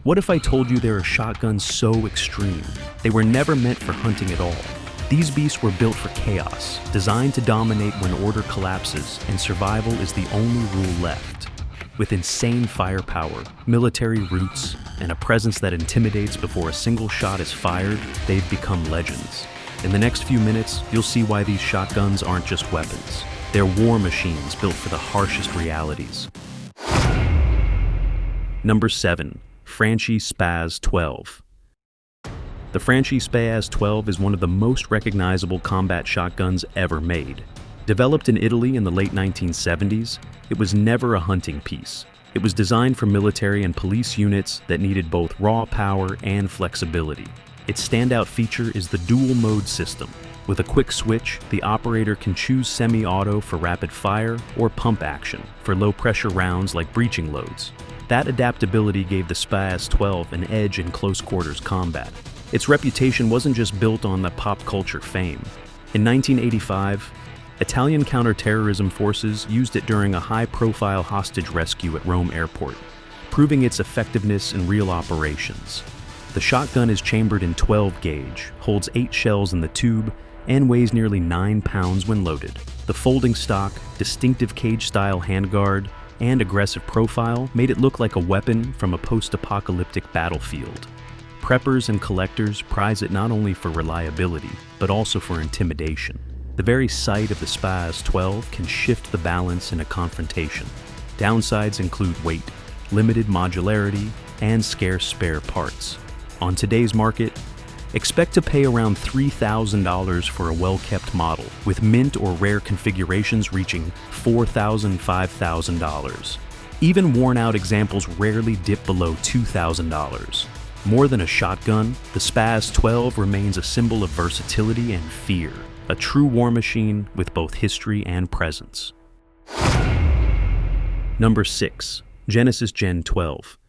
What if I told you there are shotguns so extreme? They were never meant for hunting at all. These beasts were built for chaos, designed to dominate when order collapses and survival is the only rule left. With insane firepower, military roots, and a presence that intimidates before a single shot is fired, they've become legends. In the next few minutes, you'll see why these shotguns aren't just weapons. They're war machines built for the harshest realities. Number 7. Franchi SPAS-12. The Franchi SPAS-12 is one of the most recognizable combat shotguns ever made. Developed in Italy in the late 1970s, it was never a hunting piece. It was designed for military and police units that needed both raw power and flexibility. Its standout feature is the dual-mode system. With a quick switch, the operator can choose semi-auto for rapid fire or pump action for low-pressure rounds like breaching loads. That adaptability gave the SPAS-12 an edge in close-quarters combat. Its reputation wasn't just built on the pop culture fame. In 1985, Italian counterterrorism forces used it during a high-profile hostage rescue at Rome Airport, proving its effectiveness in real operations. The shotgun is chambered in 12 gauge, holds 8 shells in the tube, and weighs nearly 9 pounds when loaded. The folding stock, distinctive cage-style handguard, and aggressive profile made it look like a weapon from a post-apocalyptic battlefield. Preppers and collectors prize it not only for reliability, but also for intimidation. The very sight of the SPAS-12 can shift the balance in a confrontation. Downsides include weight, limited modularity, and scarce spare parts. On today's market, expect to pay around $3,000 for a well-kept model, with mint or rare configurations reaching $4,000, $5,000. Even worn-out examples rarely dip below $2,000. More than a shotgun, the SPAS-12 remains a symbol of versatility and fear, a true war machine with both history and presence. Number 6. Genesis Gen 12.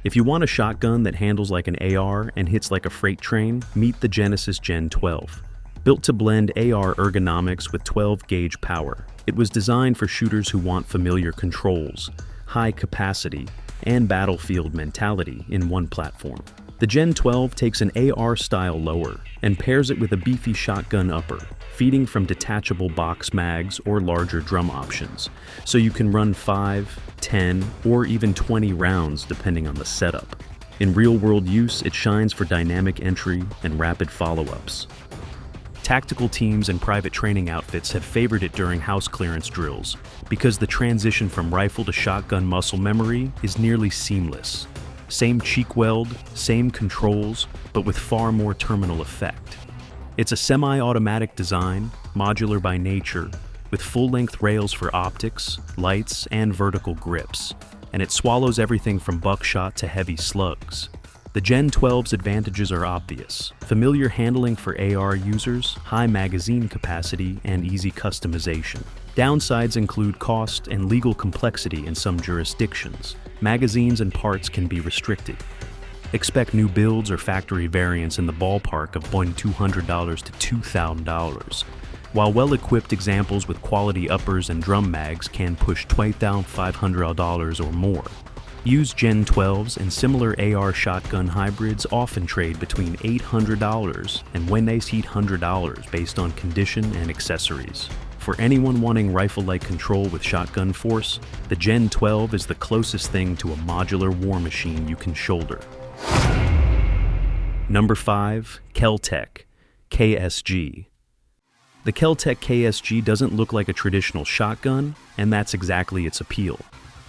If you want a shotgun that handles like an AR and hits like a freight train, meet the Genesis Gen 12. Built to blend AR ergonomics with 12-gauge power, it was designed for shooters who want familiar controls, high capacity, and battlefield mentality in one platform. The Gen 12 takes an AR-style lower and pairs it with a beefy shotgun upper, feeding from detachable box mags or larger drum options, so you can run 5, 10, or even 20 rounds depending on the setup. In real-world use, it shines for dynamic entry and rapid follow-ups. Tactical teams and private training outfits have favored it during house clearance drills because the transition from rifle to shotgun muscle memory is nearly seamless. Same cheek weld, same controls, but with far more terminal effect. It's a semi-automatic design, modular by nature, with full-length rails for optics, lights, and vertical grips, and it swallows everything from buckshot to heavy slugs. The Gen 12's advantages are obvious: familiar handling for AR users, high magazine capacity, and easy customization. Downsides include cost and legal complexity in some jurisdictions. Magazines and parts can be restricted. Expect new builds or factory variants in the ballpark of $200 to $2,000, while well-equipped examples with quality uppers and drum mags can push $2,500 or more. Used Gen 12s and similar AR shotgun hybrids often trade between $800 and $1,800 based on condition and accessories. For anyone wanting rifle-like control with shotgun force, the Gen 12 is the closest thing to a modular war machine you can shoulder. Number 5. Kel-Tec KSG. The Kel-Tec KSG doesn't look like a traditional shotgun, and that's exactly its appeal.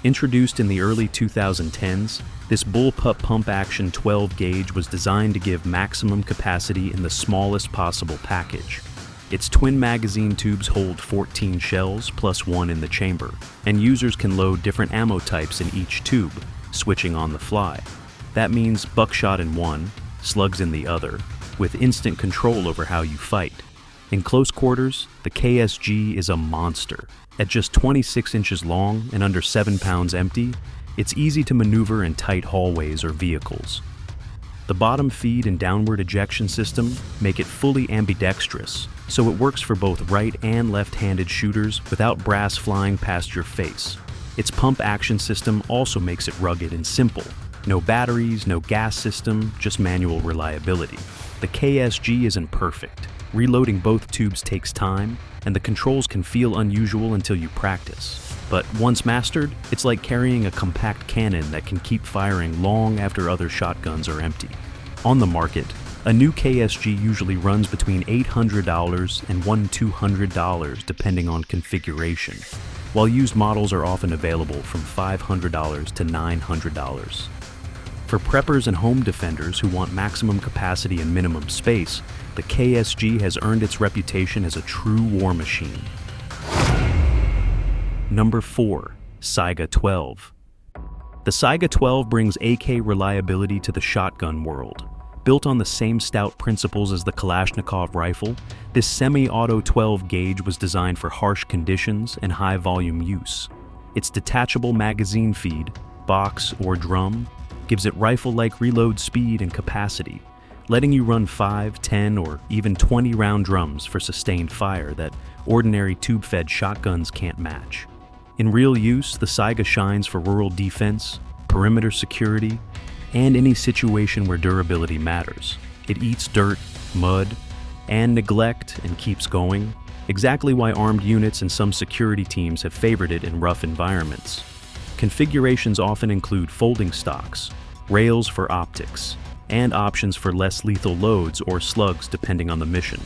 Introduced in the early 2010s, this bullpup pump-action 12-gauge was designed to give maximum capacity in the smallest possible package. Its twin magazine tubes hold 14 shells plus 1 in the chamber, and users can load different ammo types in each tube, switching on the fly. That means buckshot in one, slugs in the other, with instant control over how you fight. In close quarters, the KSG is a monster. At just 26 inches long and under 7 pounds empty, it's easy to maneuver in tight hallways or vehicles. The bottom feed and downward ejection system make it fully ambidextrous, so it works for both right and left-handed shooters without brass flying past your face. Its pump action system also makes it rugged and simple, No batteries, no gas system, just manual reliability. The KSG isn't perfect. Reloading both tubes takes time, and the controls can feel unusual until you practice. But once mastered, it's like carrying a compact cannon that can keep firing long after other shotguns are empty. On the market, a new KSG usually runs between $800 and $1,200 depending on configuration, while used models are often available from $500 to $900. For preppers and home defenders who want maximum capacity and minimum space, the KSG has earned its reputation as a true war machine. Number 4. Saiga 12. The Saiga 12 brings AK reliability to the shotgun world. Built on the same stout principles as the Kalashnikov rifle, this semi-auto 12 gauge was designed for harsh conditions and high-volume use. Its detachable magazine feed, box or drum, gives it rifle-like reload speed and capacity, letting you run 5, 10, or even 20-round drums for sustained fire that ordinary tube-fed shotguns can't match. In real use, the Saiga shines for rural defense, perimeter security, and any situation where durability matters. It eats dirt, mud, and neglect and keeps going, exactly why armed units and some security teams have favored it in rough environments. Configurations often include folding stocks, rails for optics, and options for less lethal loads or slugs depending on the mission.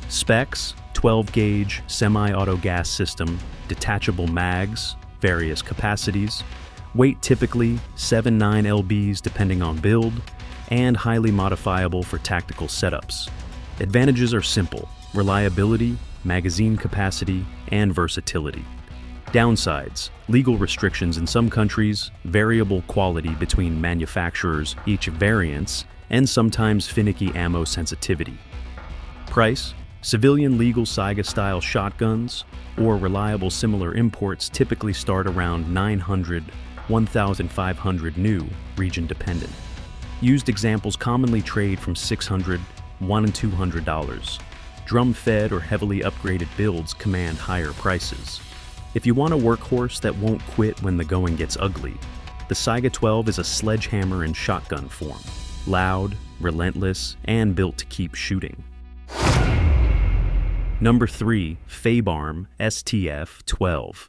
Specs: 12-gauge, semi-auto gas system, detachable mags, various capacities, weight typically 7-9 lbs depending on build, and highly modifiable for tactical setups. Advantages are simple: reliability, magazine capacity, and versatility. Downsides: legal restrictions in some countries, variable quality between manufacturers, each variants, and sometimes finicky ammo sensitivity. Price: civilian legal Saiga-style shotguns or reliable similar imports typically start around $900, $1,500 new, region dependent. Used examples commonly trade from $600, $100 and $200. Drum-fed or heavily upgraded builds command higher prices. If you want a workhorse that won't quit when the going gets ugly, the Saiga 12 is a sledgehammer in shotgun form. Loud, relentless, and built to keep shooting. Number 3. Fabarm STF-12.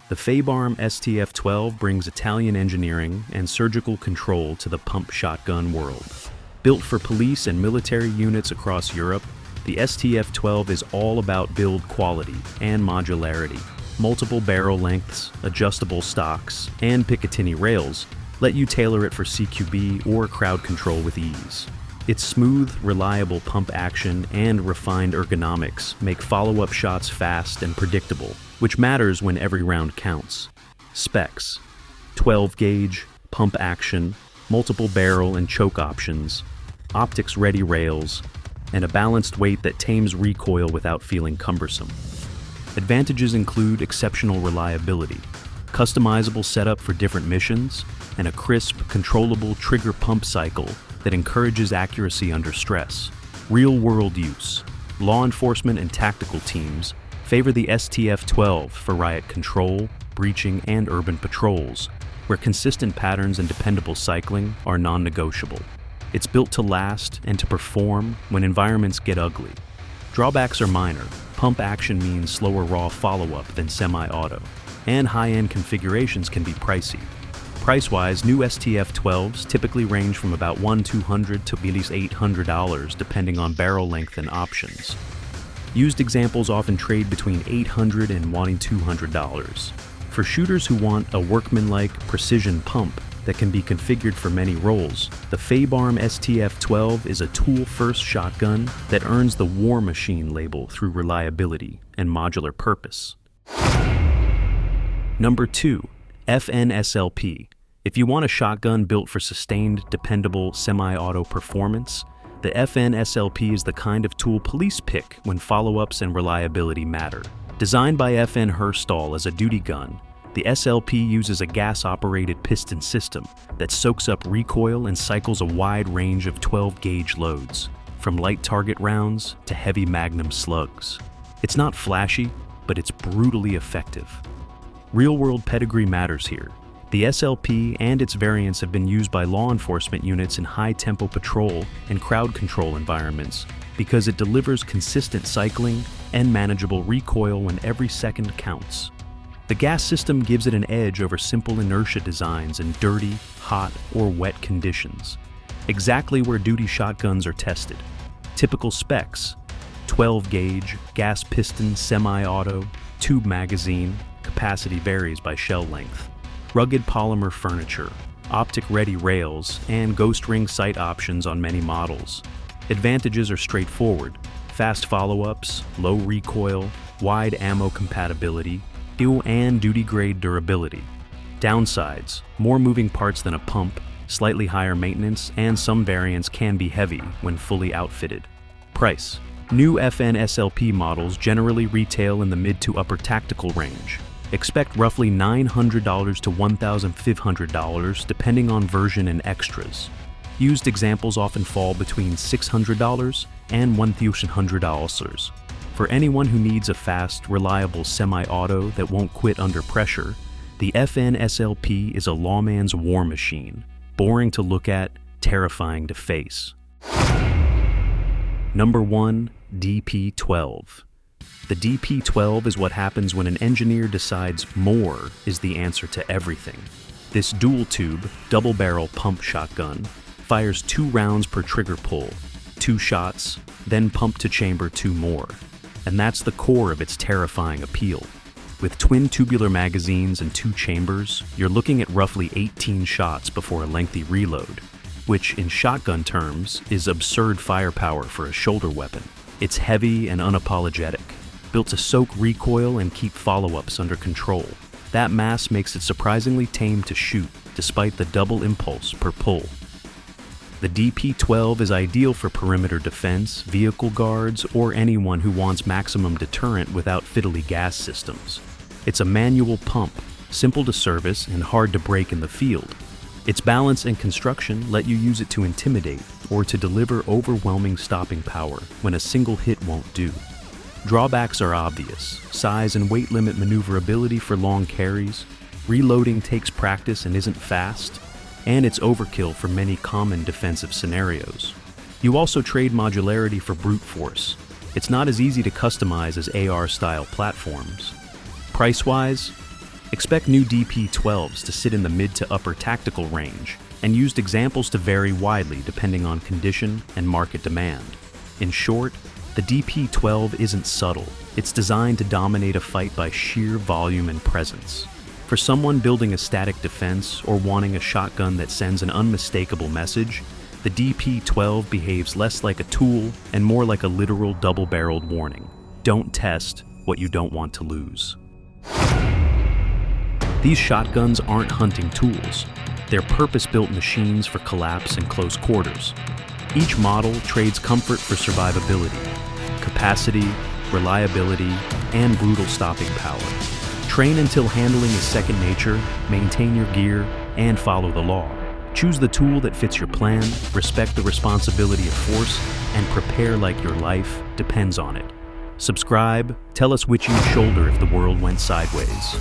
The Fabarm STF-12 brings Italian engineering and surgical control to the pump shotgun world. Built for police and military units across Europe, the STF-12 is all about build quality and modularity. Multiple barrel lengths, adjustable stocks, and Picatinny rails let you tailor it for CQB or crowd control with ease. Its smooth, reliable pump action and refined ergonomics make follow-up shots fast and predictable, which matters when every round counts. Specs: 12-gauge, pump action, multiple barrel and choke options, optics-ready rails, and a balanced weight that tames recoil without feeling cumbersome. Advantages include exceptional reliability, customizable setup for different missions, and a crisp, controllable trigger pump cycle that encourages accuracy under stress. Real-world use: law enforcement and tactical teams favor the STF-12 for riot control, breaching, and urban patrols, where consistent patterns and dependable cycling are non-negotiable. It's built to last and to perform when environments get ugly. Drawbacks are minor. Pump action means slower raw follow-up than semi-auto, and high-end configurations can be pricey. Price-wise, new STF-12s typically range from about $1,200 to at least $800 depending on barrel length and options. Used examples often trade between $800 and $200. For shooters who want a workmanlike precision pump that can be configured for many roles, the Fabarm STF-12 is a tool-first shotgun that earns the War Machine label through reliability and modular purpose. Number 2. FNSLP. If you want a shotgun built for sustained, dependable, semi-auto performance, the FNSLP is the kind of tool police pick when follow-ups and reliability matter. Designed by FN Herstal as a duty gun, the SLP uses a gas-operated piston system that soaks up recoil and cycles a wide range of 12-gauge loads, from light target rounds to heavy magnum slugs. It's not flashy, but it's brutally effective. Real-world pedigree matters here. The SLP and its variants have been used by law enforcement units in high-tempo patrol and crowd control environments because it delivers consistent cycling and manageable recoil when every second counts. The gas system gives it an edge over simple inertia designs in dirty, hot, or wet conditions, exactly where duty shotguns are tested. Typical specs: 12-gauge, gas piston, semi-auto, tube magazine, capacity varies by shell length. Rugged polymer furniture, optic-ready rails, and ghost ring sight options on many models. Advantages are straightforward: fast follow-ups, low recoil, wide ammo compatibility, dual and duty-grade durability. Downsides: more moving parts than a pump, slightly higher maintenance, and some variants can be heavy when fully outfitted. Price: new FN SLP models generally retail in the mid to upper tactical range. Expect roughly $900 to $1,500 depending on version and extras. Used examples often fall between $600 and $1,100. For anyone who needs a fast, reliable semi-auto that won't quit under pressure, the FN SLP is a lawman's war machine. Boring to look at, terrifying to face. Number 1. DP-12. The DP-12 is what happens when an engineer decides more is the answer to everything. This dual-tube, double-barrel pump shotgun fires 2 rounds per trigger pull, 2 shots, then pump to chamber 2 more. And that's the core of its terrifying appeal. With twin tubular magazines and 2 chambers, you're looking at roughly 18 shots before a lengthy reload, which in shotgun terms is absurd firepower for a shoulder weapon. It's heavy and unapologetic, built to soak recoil and keep follow-ups under control. That mass makes it surprisingly tame to shoot, despite the double impulse per pull. The DP-12 is ideal for perimeter defense, vehicle guards, or anyone who wants maximum deterrent without fiddly gas systems. It's a manual pump, simple to service and hard to break in the field. Its balance and construction let you use it to intimidate or to deliver overwhelming stopping power when a single hit won't do. Drawbacks are obvious: size and weight limit maneuverability for long carries, reloading takes practice and isn't fast, and it's overkill for many common defensive scenarios. You also trade modularity for brute force. It's not as easy to customize as AR-style platforms. Price-wise, expect new DP-12s to sit in the mid to upper tactical range, and used examples to vary widely depending on condition and market demand. In short, the DP-12 isn't subtle. It's designed to dominate a fight by sheer volume and presence. For someone building a static defense or wanting a shotgun that sends an unmistakable message, the DP-12 behaves less like a tool and more like a literal double-barreled warning. Don't test what you don't want to lose. These shotguns aren't hunting tools. They're purpose-built machines for collapse and close quarters. Each model trades comfort for survivability, capacity, reliability, and brutal stopping power. Train until handling is second nature, maintain your gear, and follow the law. Choose the tool that fits your plan, respect the responsibility of force, and prepare like your life depends on it. Subscribe, tell us which you'd shoulder if the world went sideways.